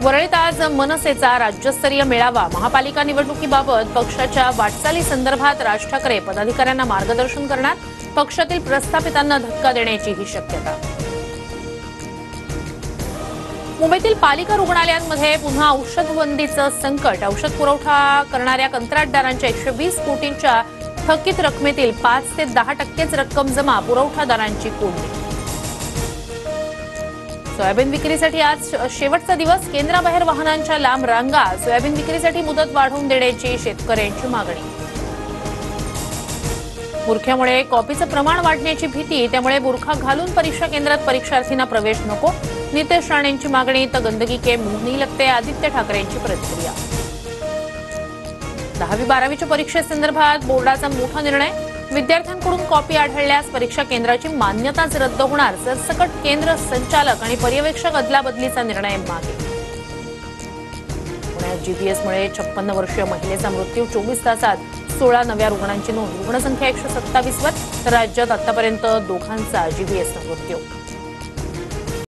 वरळीत आज मनसेचा राज्यस्तरीय मेळावा। महापालिका निवडणुकीबाबत पक्षाच्या वाटचाली संदर्भात राज ठाकरे पदाधिकाऱ्यांना मार्गदर्शन करणार। पक्षातील प्रस्थापितांना धक्का देण्याची ही शक्यता। मुंबईतील पालिका रुग्णालयांमध्ये पुन्हा औषधबंदीचं संकट। औषध पुरवठा करणाऱ्या कंत्राटदारांच्या 120 कोटींच्या थकीत रकमेतील 5 ते 10% रक्कम जमा। पुरवठादारांची कोंडी। सोयाबीन विक्रीसाठी आज शेवटचा दिवस। केंद्राबाहेर वाहनांच्या लांब रांगा। सोयाबीन विक्रीसाठी मुदत वाढवून देण्याची शेतकऱ्यांची मागणी। बुरख्यामुळे कॉपीचं प्रमाण वाढण्याची भीती, त्यामुळे बुरखा घालून परीक्षा केंद्रात परीक्षार्थींना प्रवेश नको। नितेश राणेंची मागणी। तर गंदगी के मुंह नहीं लगते, आदित्य ठाकरेंची प्रतिक्रिया। 10वी-12वीच्या परीक्षेसंदर्भात बोर्डाचा मोठा निर्णय। विद्यार्थ्यांकडून कॉपी आढळल्यास परीक्षा केंद्राची मान्यताच रद्द होणार। सरसकट केंद्र संचालक आणि पर्यवेक्षक अदलाबदलीचा निर्णय मागे। पुण्यात जीपीएसमुळे 56 वर्षीय महिलेचा मृत्यू। 24 तासात 16 नव्या रुग्णांची नोंद। रुग्णसंख्या 127 वर। तर राज्यात आतापर्यंत दोघांचा जीपीएसनं मृत्यू।